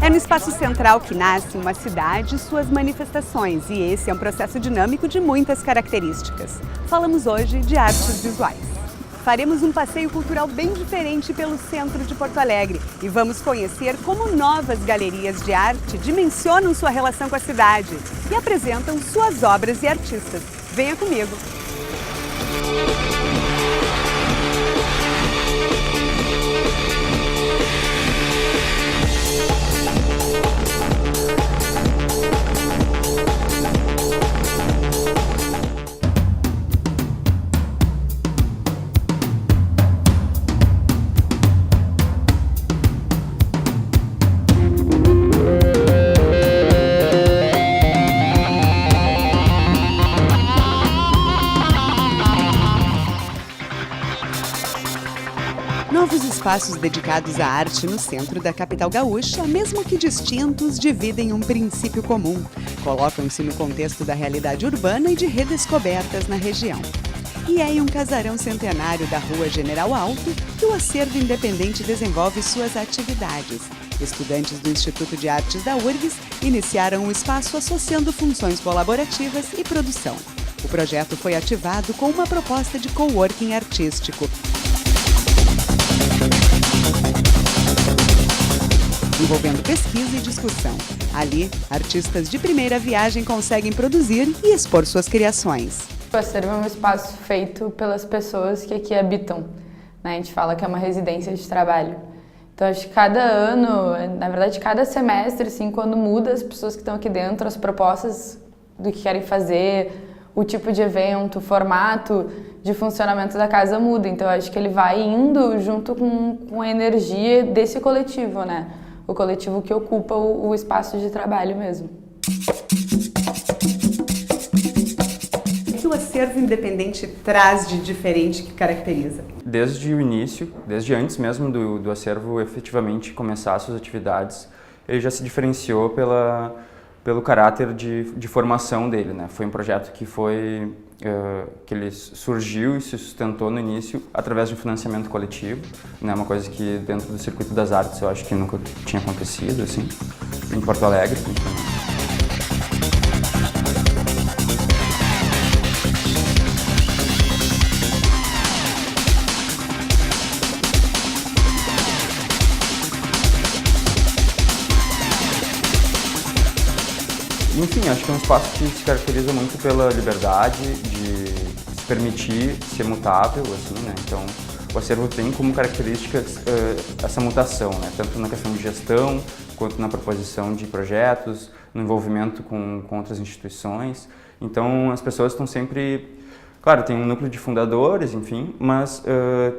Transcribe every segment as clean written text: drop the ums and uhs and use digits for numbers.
É no espaço central que nasce uma cidade e suas manifestações, e esse é um processo dinâmico de muitas características. Falamos hoje de artes visuais. Faremos um passeio cultural bem diferente pelo centro de Porto Alegre e vamos conhecer como novas galerias de arte dimensionam sua relação com a cidade e apresentam suas obras e artistas. Venha comigo! Novos espaços dedicados à arte no centro da capital gaúcha, mesmo que distintos, dividem um princípio comum. Colocam-se no contexto da realidade urbana e de redescobertas na região. E é em um casarão centenário da Rua General Alto que o Acervo Independente desenvolve suas atividades. Estudantes do Instituto de Artes da URGS iniciaram o espaço associando funções colaborativas e produção. O projeto foi ativado com uma proposta de coworking artístico. Envolvendo pesquisa e discussão. Ali, artistas de primeira viagem conseguem produzir e expor suas criações. O Acervo é um espaço feito pelas pessoas que aqui habitam, né? A gente fala que é uma residência de trabalho. Então, acho que cada ano, na verdade, cada semestre, assim, quando muda as pessoas que estão aqui dentro, as propostas do que querem fazer, o tipo de evento, o formato de funcionamento da casa muda. Então, acho que ele vai indo junto com a energia desse coletivo, né? O coletivo que ocupa o espaço de trabalho mesmo. O que o Acervo Independente traz de diferente que caracteriza? Desde o início, desde antes mesmo do Acervo efetivamente começar suas atividades, ele já se diferenciou pelo caráter de formação dele, né? Foi um projeto que ele surgiu e se sustentou no início através de um financiamento coletivo, né? Uma coisa que dentro do circuito das artes eu acho que nunca tinha acontecido, assim, em Porto Alegre, principalmente. Enfim, acho que é um espaço que se caracteriza muito pela liberdade de se permitir ser mutável, assim, né? Então, o Acervo tem como característica essa mutação, né? Tanto na questão de gestão, quanto na proposição de projetos, no envolvimento com outras instituições. Então, as pessoas estão sempre... Claro, tem um núcleo de fundadores, enfim, mas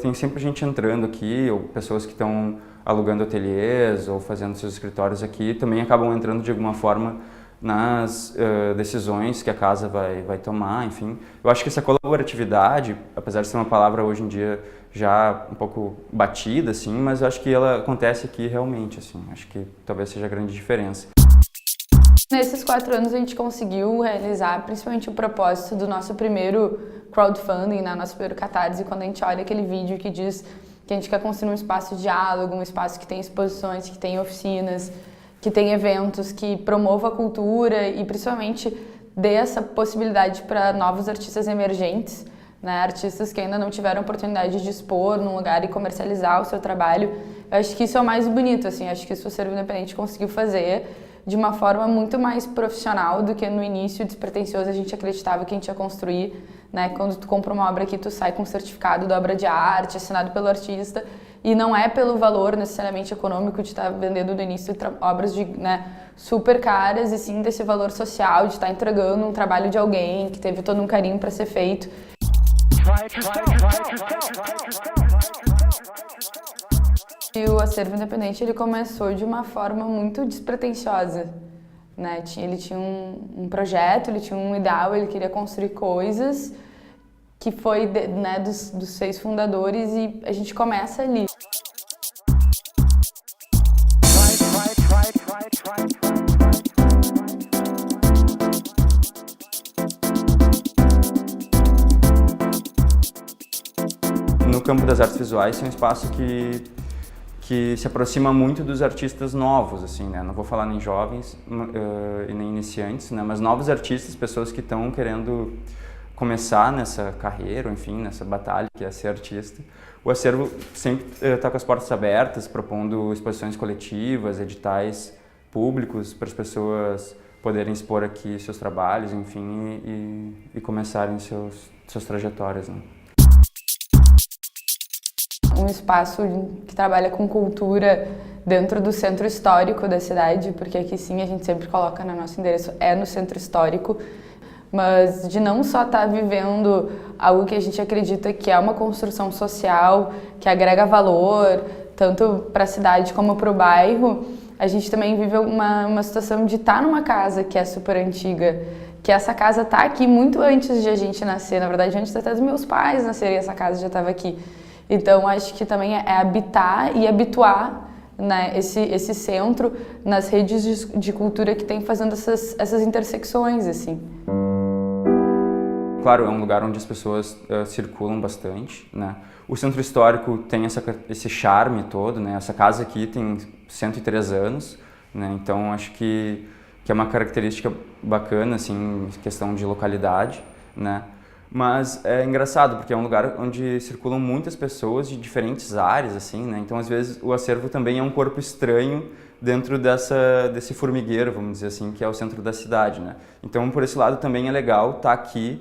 tem sempre gente entrando aqui, ou pessoas que estão alugando ateliês ou fazendo seus escritórios aqui, também acabam entrando de alguma forma nas decisões que a casa vai tomar, enfim. Eu acho que essa colaboratividade, apesar de ser uma palavra hoje em dia já um pouco batida, assim, mas eu acho que ela acontece aqui realmente, assim. Acho que talvez seja a grande diferença. Nesses 4 anos a gente conseguiu realizar principalmente o propósito do nosso primeiro crowdfunding, né? Nosso primeiro Catarse, quando a gente olha aquele vídeo que diz que a gente quer construir um espaço de diálogo, um espaço que tem exposições, que tem oficinas, que tem eventos, que promova a cultura e principalmente dê essa possibilidade para novos artistas emergentes, né? Artistas que ainda não tiveram oportunidade de expor num lugar e comercializar o seu trabalho. Eu acho que isso é o mais bonito, assim, acho que isso o Acervo Independente conseguiu fazer de uma forma muito mais profissional do que no início, despretensioso, a gente acreditava que a gente ia construir, né? Quando tu compra uma obra aqui, tu sai com um certificado da obra de arte, assinado pelo artista, e não é pelo valor necessariamente econômico de estar vendendo no início obras de, né, super caras, e sim desse valor social, de estar entregando um trabalho de alguém que teve todo um carinho para ser feito. E o Acervo Independente ele começou de uma forma muito despretensiosa, né? Ele tinha um projeto, ele tinha um ideal, ele queria construir coisas, que foi, né, dos 6 fundadores, e a gente começa ali. No campo das artes visuais, é um espaço que que se aproxima muito dos artistas novos, assim, né? Não vou falar nem jovens e nem iniciantes, né? Mas novos artistas, pessoas que estão querendo começar nessa carreira, ou enfim, nessa batalha que é ser artista. O acervo sempre está com as portas abertas, propondo exposições coletivas, editais públicos para as pessoas poderem expor aqui seus trabalhos, enfim, e começarem suas trajetórias, né? Um espaço que trabalha com cultura dentro do centro histórico da cidade, porque aqui sim a gente sempre coloca no nosso endereço, é no centro histórico, mas de não só estar vivendo algo que a gente acredita que é uma construção social, que agrega valor, tanto para a cidade como para o bairro, a gente também vive uma situação de estar numa casa que é super antiga, que essa casa está aqui muito antes de a gente nascer, na verdade antes até dos meus pais nascerem, essa casa já estava aqui. Então acho que também é habitar e habituar, né, esse centro nas redes de cultura que tem fazendo essas intersecções, assim. Claro, é um lugar onde as pessoas circulam bastante, né? O centro histórico tem esse charme todo, né? Essa casa aqui tem 103 anos, né? Então acho que é uma característica bacana, assim, questão de localidade, né? Mas é engraçado, porque é um lugar onde circulam muitas pessoas de diferentes áreas, assim, né? Então, às vezes, o acervo também é um corpo estranho dentro desse formigueiro, vamos dizer assim, que é o centro da cidade, né? Então, por esse lado, também é legal estar aqui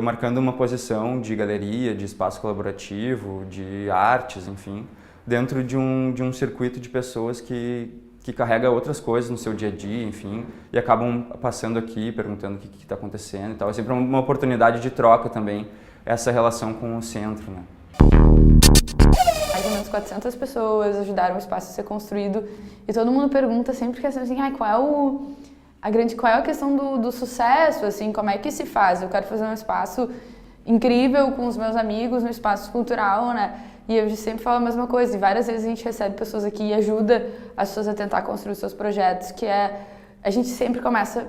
marcando uma posição de galeria, de espaço colaborativo, de artes, enfim, dentro de um circuito de pessoas que carrega outras coisas no seu dia a dia, enfim, e acabam passando aqui, perguntando o que está acontecendo e tal. É sempre uma oportunidade de troca também, essa relação com o centro, né? Mais ou menos 400 pessoas ajudaram o espaço a ser construído e todo mundo pergunta sempre que assim, qual é a questão do sucesso, assim, como é que se faz? Eu quero fazer um espaço incrível com os meus amigos, no espaço cultural, né? E eu sempre falo a mesma coisa, e várias vezes a gente recebe pessoas aqui e ajuda as pessoas a tentar construir seus projetos, que a gente sempre começa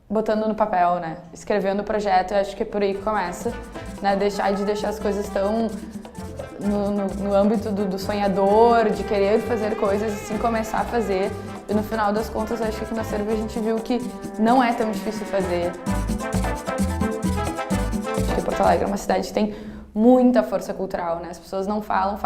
botando no papel, né? Escrevendo o projeto, eu acho que é por aí que começa, né? Deixar as coisas tão no âmbito do sonhador, de querer fazer coisas, assim, começar a fazer. E no final das contas, eu acho que aqui no acervo a gente viu que não é tão difícil fazer. Acho que Porto Alegre é uma cidade que tem muita força cultural, né? As pessoas não falam,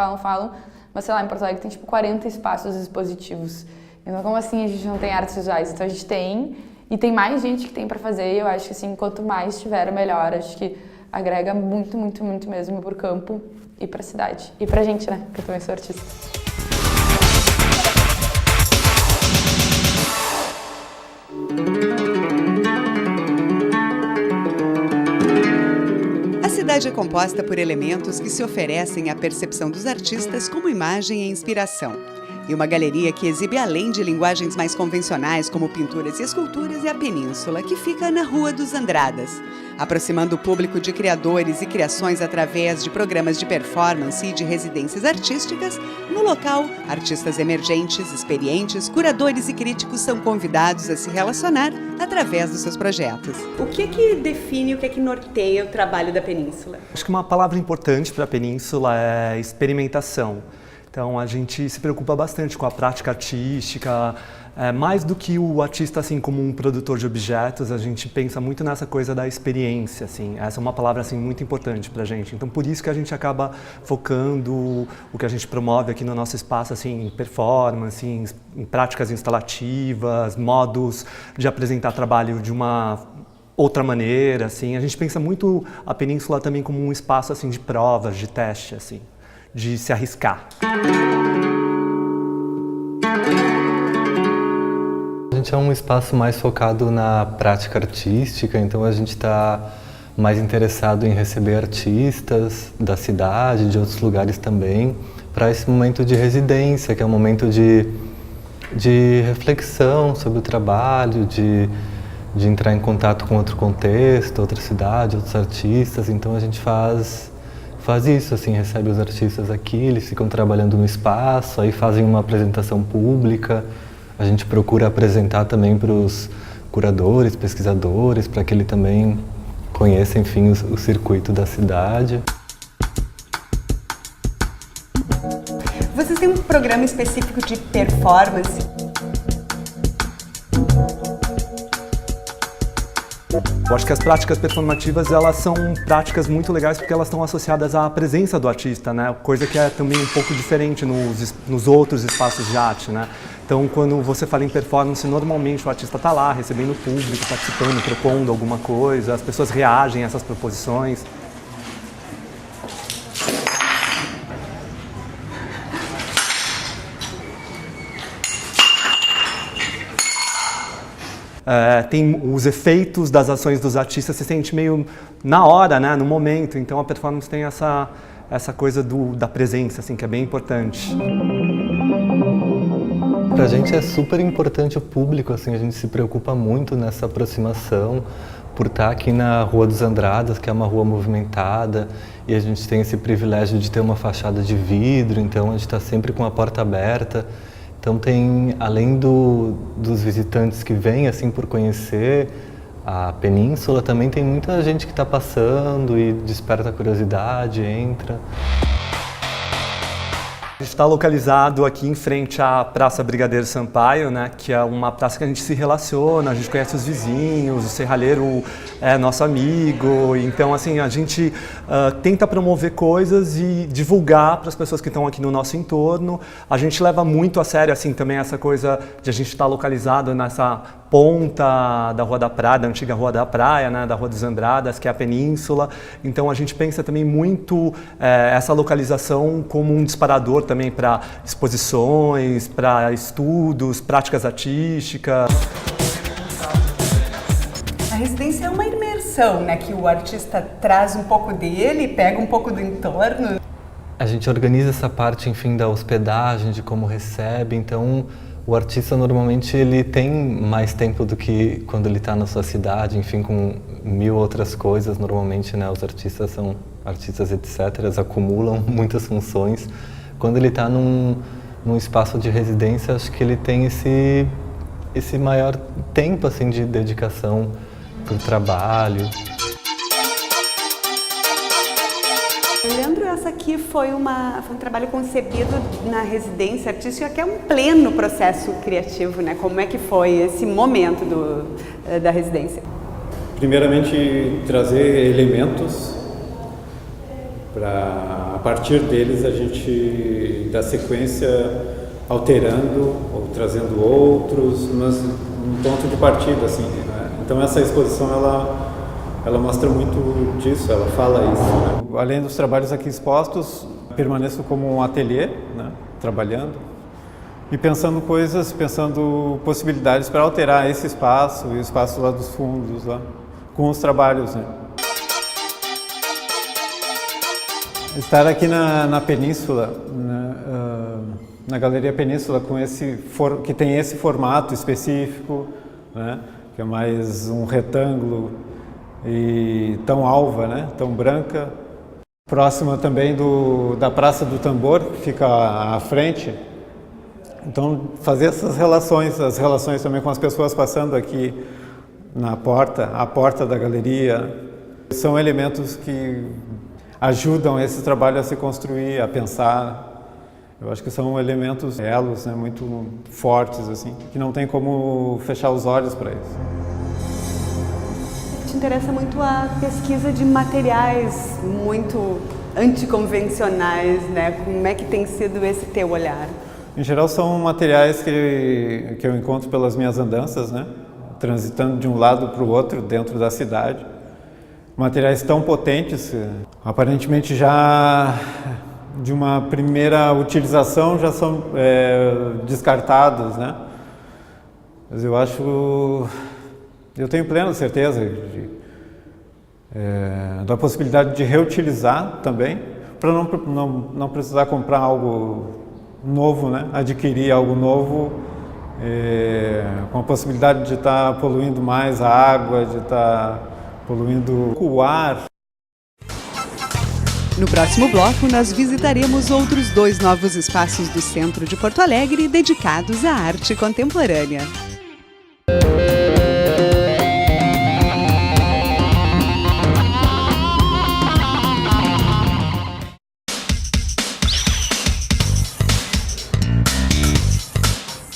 mas sei lá, em Porto Alegre tem tipo 40 espaços expositivos. Então como assim a gente não tem artes visuais? Então a gente tem, e tem mais gente que tem para fazer, e eu acho que assim, quanto mais tiver, melhor. Acho que agrega muito, muito, muito mesmo pro campo e pra cidade. E pra gente, né? Porque eu também sou artista. A cidade é composta por elementos que se oferecem à percepção dos artistas como imagem e inspiração. E uma galeria que exibe além de linguagens mais convencionais como pinturas e esculturas é a Península, que fica na Rua dos Andradas, aproximando o público de criadores e criações através de programas de performance e de residências artísticas. No local, artistas emergentes, experientes, curadores e críticos são convidados a se relacionar através dos seus projetos. O que define, o que norteia o trabalho da Península? Acho que uma palavra importante para a Península é experimentação. Então a gente se preocupa bastante com a prática artística, mais do que o artista assim como um produtor de objetos, a gente pensa muito nessa coisa da experiência, assim. Essa é uma palavra assim muito importante para a gente. Então por isso que a gente acaba focando o que a gente promove aqui no nosso espaço assim, em performance, em práticas instalativas, modos de apresentar trabalho de uma outra maneira, assim. A gente pensa muito a Península também como um espaço assim de provas, de teste, assim, de se arriscar. A gente é um espaço mais focado na prática artística, então a gente está mais interessado em receber artistas da cidade, de outros lugares também, para esse momento de residência, que é um momento de reflexão sobre o trabalho, de entrar em contato com outro contexto, outra cidade, outros artistas. Então a gente faz isso, assim, recebe os artistas aqui, eles ficam trabalhando no espaço, aí fazem uma apresentação pública. A gente procura apresentar também para os curadores, pesquisadores, para que ele também conheça, enfim, o circuito da cidade. Vocês têm um programa específico de performance? Eu acho que as práticas performativas, elas são práticas muito legais porque elas estão associadas à presença do artista, né? Coisa que é também um pouco diferente nos outros espaços de arte, né? Então, quando você fala em performance, normalmente o artista está lá, recebendo o público, participando, propondo alguma coisa, as pessoas reagem a essas proposições. Tem os efeitos das ações dos artistas, se sente meio na hora, né, no momento. Então a performance tem essa coisa da presença, assim, que é bem importante. Pra gente é super importante o público, assim, a gente se preocupa muito nessa aproximação, por estar aqui na Rua dos Andradas, que é uma rua movimentada, e a gente tem esse privilégio de ter uma fachada de vidro, então a gente está sempre com a porta aberta. Então tem, além dos visitantes que vêm assim por conhecer a península, também tem muita gente que está passando e desperta a curiosidade, entra. A gente está localizado aqui em frente à Praça Brigadeiro Sampaio, né, que é uma praça que a gente se relaciona, a gente conhece os vizinhos, o serralheiro é nosso amigo, então assim, a gente tenta promover coisas e divulgar para as pessoas que estão aqui no nosso entorno. A gente leva muito a sério assim, também essa coisa de a gente estar localizado nessa ponta da Rua da Praia, da antiga Rua da Praia, né, da Rua dos Andradas, que é a península. Então a gente pensa também muito essa localização como um disparador também para exposições, para estudos, práticas artísticas. A residência é uma imersão, né? Que o artista traz um pouco dele, pega um pouco do entorno. A gente organiza essa parte, enfim, da hospedagem, de como recebe, então o artista normalmente ele tem mais tempo do que quando ele está na sua cidade, enfim, com 1000 outras coisas. Normalmente, né, os artistas são artistas, etc., eles acumulam muitas funções. Quando ele está num espaço de residência, acho que ele tem esse maior tempo assim, de dedicação para o trabalho. Leandro, essa aqui foi um trabalho concebido na residência artística, que é um pleno processo criativo, né? Como é que foi esse momento da residência? Primeiramente, trazer elementos para, a partir deles, a gente dá sequência alterando ou trazendo outros, mas um ponto de partida, assim, né? Então essa exposição, ela mostra muito disso, ela fala isso, né? Além dos trabalhos aqui expostos, permaneço como um ateliê, né, trabalhando e pensando possibilidades para alterar esse espaço e o espaço lá dos fundos, lá, com os trabalhos, né. Estar aqui na Península, né, na Galeria Península, que tem esse formato específico, né, que é mais um retângulo e tão alva, né, tão branca, próxima também da Praça do Tambor, que fica à frente. Então, fazer essas relações, as relações também com as pessoas passando aqui a porta da galeria, são elementos que ajudam esse trabalho a se construir, a pensar. Eu acho que são elementos, elos, né, muito fortes, assim, que não tem como fechar os olhos para isso. Te interessa muito a pesquisa de materiais muito anticonvencionais, né? Como é que tem sido esse teu olhar? Em geral, são materiais que eu encontro pelas minhas andanças, né? Transitando de um lado para o outro dentro da cidade. Materiais tão potentes, aparentemente já de uma primeira utilização já são descartados, né? Mas eu tenho plena certeza da possibilidade de reutilizar também, para não precisar comprar algo novo, né? Adquirir algo novo, com a possibilidade de estar poluindo mais a água, de estar poluindo o ar. No próximo bloco, nós visitaremos outros 2 novos espaços do centro de Porto Alegre dedicados à arte contemporânea.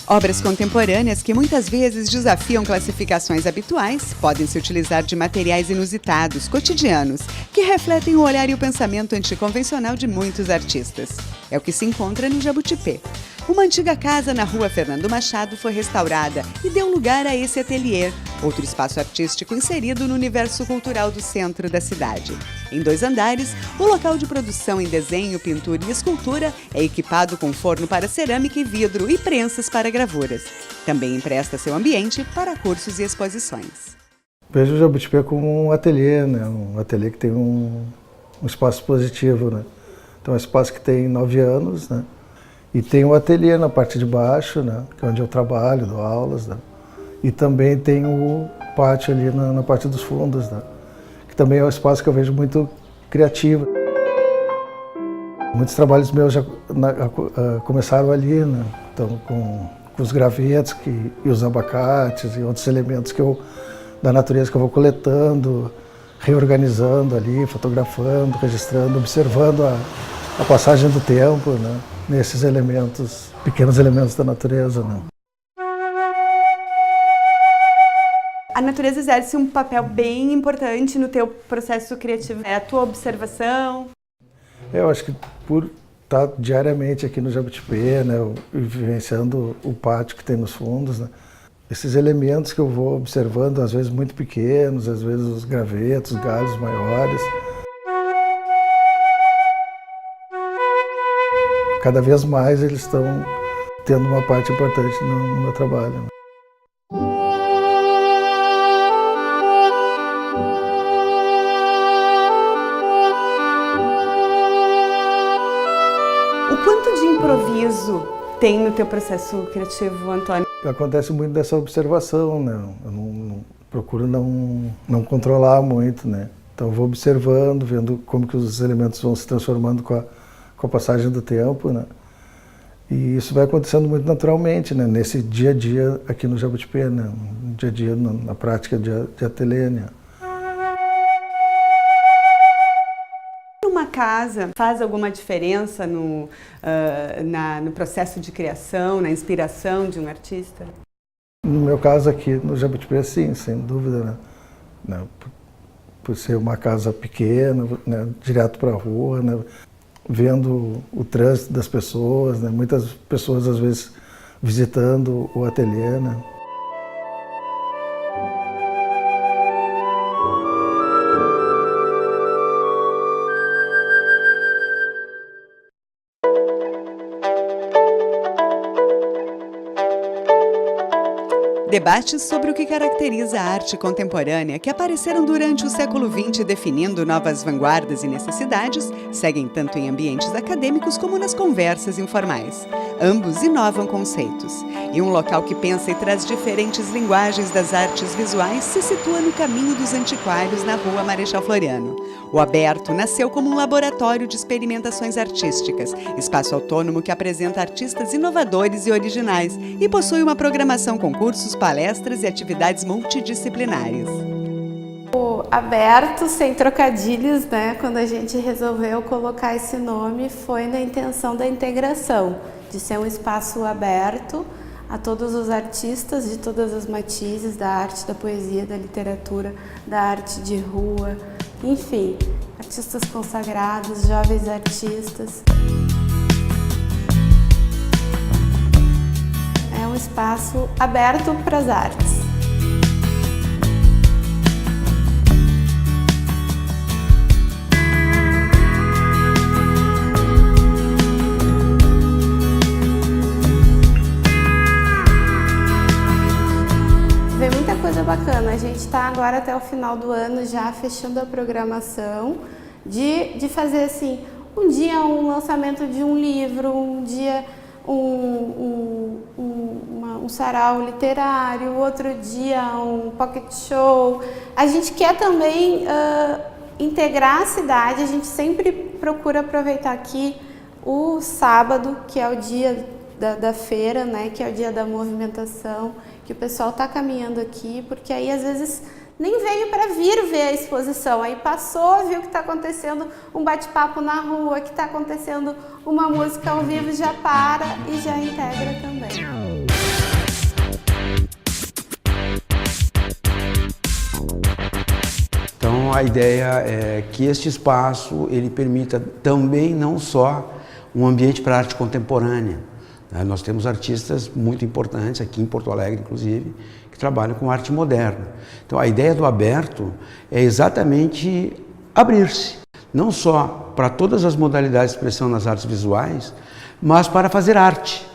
Obras contemporâneas que muitas vezes desafiam classificações habituais podem se utilizar de materiais inusitados, cotidianos, que refletem o olhar e o pensamento anticonvencional de muitos artistas. É o que se encontra no Jabutipê. Uma antiga casa na rua Fernando Machado foi restaurada e deu lugar a esse ateliê, outro espaço artístico inserido no universo cultural do centro da cidade. Em 2 andares, o local de produção em desenho, pintura e escultura é equipado com forno para cerâmica e vidro e prensas para gravuras. Também empresta seu ambiente para cursos e exposições. Vejo o Jabutipê como um ateliê, né? Um ateliê que tem um espaço positivo, né? Então é um espaço que tem 9 anos, né? E tem um ateliê na parte de baixo, né? Que é onde eu trabalho, dou aulas, né? E também tem o pátio ali na parte dos fundos, né? Que também é um espaço que eu vejo muito criativo. Muitos trabalhos meus já começaram ali, né? Então, com os gravetos e os abacates e outros elementos da natureza que eu vou coletando, reorganizando ali, fotografando, registrando, observando a passagem do tempo, né? Nesses elementos, pequenos elementos da natureza, né? A natureza exerce um papel bem importante no teu processo criativo. É a tua observação. Eu acho que por estar diariamente aqui no Jabutipê, né, vivenciando o pátio que tem nos fundos, né, esses elementos que eu vou observando, às vezes muito pequenos, às vezes os gravetos, galhos maiores. Cada vez mais eles estão tendo uma parte importante no meu trabalho. O quanto de improviso tem no teu processo criativo, Antônio? Acontece muito dessa observação, né? Eu não procuro não controlar muito, né? Então eu vou observando, vendo como que os elementos vão se transformando com a passagem do tempo, né? E isso vai acontecendo muito naturalmente, né? Nesse dia a dia aqui no Jabutipê, né? No dia a dia, na prática de ateliê, né? Uma casa faz alguma diferença no processo de criação, na inspiração de um artista? No meu caso aqui no Jabutipê, sim, sem dúvida, né? Por ser uma casa pequena, né? Direto para a rua, né? Vendo o trânsito das pessoas, né? Muitas pessoas às vezes visitando o ateliê, né? Debates sobre o que caracteriza a arte contemporânea, que apareceram durante o século XX definindo novas vanguardas e necessidades, seguem tanto em ambientes acadêmicos como nas conversas informais. Ambos inovam conceitos. E um local que pensa e traz diferentes linguagens das artes visuais se situa no Caminho dos Antiquários, na Rua Marechal Floriano. O Aberto nasceu como um laboratório de experimentações artísticas, espaço autônomo que apresenta artistas inovadores e originais e possui uma programação com cursos, palestras e atividades multidisciplinares. O Aberto, sem trocadilhos, né? Quando a gente resolveu colocar esse nome, foi na intenção da integração, de ser um espaço aberto a todos os artistas de todas as matizes, da arte, da poesia, da literatura, da arte de rua, enfim, artistas consagrados, jovens artistas. É um espaço aberto para as artes. Vem muita coisa bacana, a gente está agora até o final do ano já fechando a programação de fazer assim, um dia um lançamento de um livro, um dia um sarau literário, outro dia um pocket show. A gente quer também integrar a cidade, a gente sempre procura aproveitar aqui o sábado, que é o dia da feira, né, que é o dia da movimentação, que o pessoal está caminhando aqui, porque aí às vezes nem veio para vir ver a exposição, aí passou, viu que está acontecendo um bate-papo na rua, que está acontecendo uma música ao vivo, já para e já integra também. Então a ideia é que este espaço ele permita também não só um ambiente para arte contemporânea. Nós temos artistas muito importantes aqui em Porto Alegre, inclusive, que trabalham com arte moderna. Então a ideia do aberto é exatamente abrir-se, não só para todas as modalidades de expressão nas artes visuais, mas para fazer arte.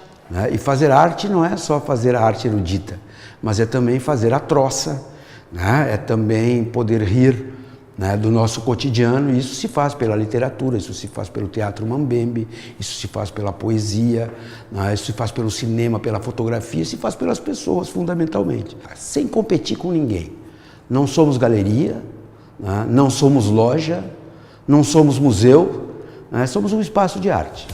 E fazer arte não é só fazer a arte erudita, mas é também fazer a troça, é também poder rir do nosso cotidiano, e isso se faz pela literatura, isso se faz pelo teatro mambembe, isso se faz pela poesia, isso se faz pelo cinema, pela fotografia, se faz pelas pessoas, fundamentalmente, sem competir com ninguém. Não somos galeria, não somos loja, não somos museu, somos um espaço de arte.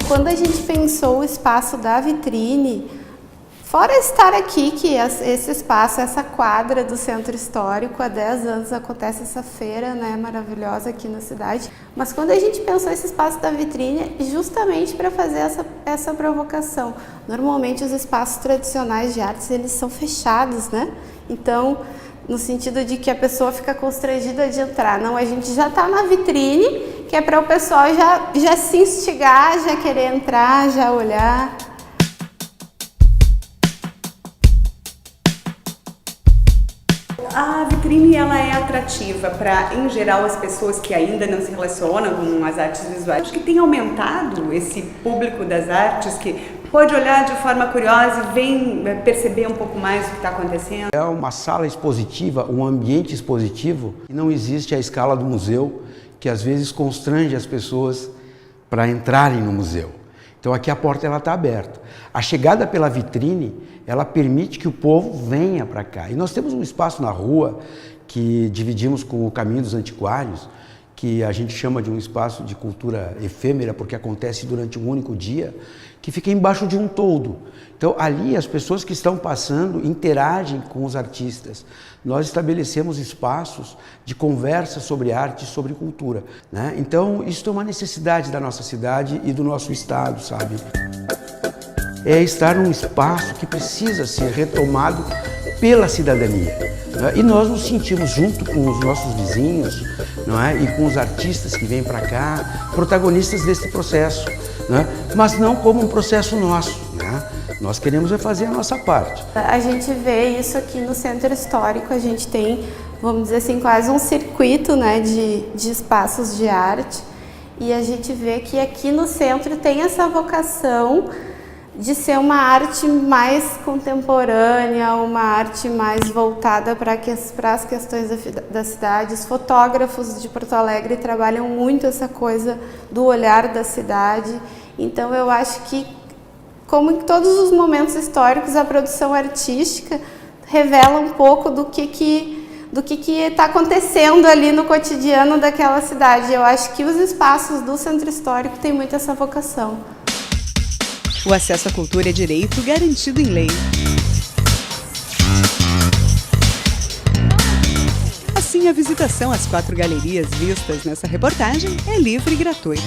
Quando a gente pensou o espaço da vitrine, fora estar aqui, que esse espaço, essa quadra do Centro Histórico, há 10 anos acontece essa feira, né, maravilhosa aqui na cidade, mas quando a gente pensou esse espaço da vitrine, justamente para fazer essa provocação. Normalmente os espaços tradicionais de artes, eles são fechados, né? Então, no sentido de que a pessoa fica constrangida de entrar. Não, a gente já está na vitrine, que é para o pessoal já se instigar, já querer entrar, já olhar. A vitrine ela é atrativa para, em geral, as pessoas que ainda não se relacionam com as artes visuais. Acho que tem aumentado esse público das artes que pode olhar de forma curiosa e vem perceber um pouco mais o que está acontecendo. É uma sala expositiva, um ambiente expositivo, que não existe à escala do museu, que às vezes constrange as pessoas para entrarem no museu. Então aqui a porta está aberta. A chegada pela vitrine, ela permite que o povo venha para cá. E nós temos um espaço na rua que dividimos com o Caminho dos Antiquários, que a gente chama de um espaço de cultura efêmera, porque acontece durante um único dia, que fica embaixo de um toldo. Então ali as pessoas que estão passando interagem com os artistas. Nós estabelecemos espaços de conversa sobre arte e sobre cultura, né? Então isso é uma necessidade da nossa cidade e do nosso estado, sabe? É estar num espaço que precisa ser retomado pela cidadania, né? E nós nos sentimos junto com os nossos vizinhos, não é? E com os artistas que vêm para cá, protagonistas desse processo, né? Mas não como um processo nosso, né? Nós queremos fazer a nossa parte. A gente vê isso aqui no Centro Histórico, a gente tem, vamos dizer assim, quase um circuito, né, de espaços de arte, e a gente vê que aqui no centro tem essa vocação de ser uma arte mais contemporânea, uma arte mais voltada para as questões da cidade. Os fotógrafos de Porto Alegre trabalham muito essa coisa do olhar da cidade. Então eu acho que, como em todos os momentos históricos, a produção artística revela um pouco do que está acontecendo ali no cotidiano daquela cidade. Eu acho que os espaços do Centro Histórico têm muito essa vocação. O acesso à cultura é direito garantido em lei. Assim, a visitação às 4 galerias vistas nessa reportagem é livre e gratuita.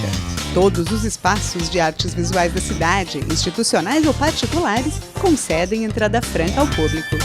Todos os espaços de artes visuais da cidade, institucionais ou particulares, concedem entrada franca ao público.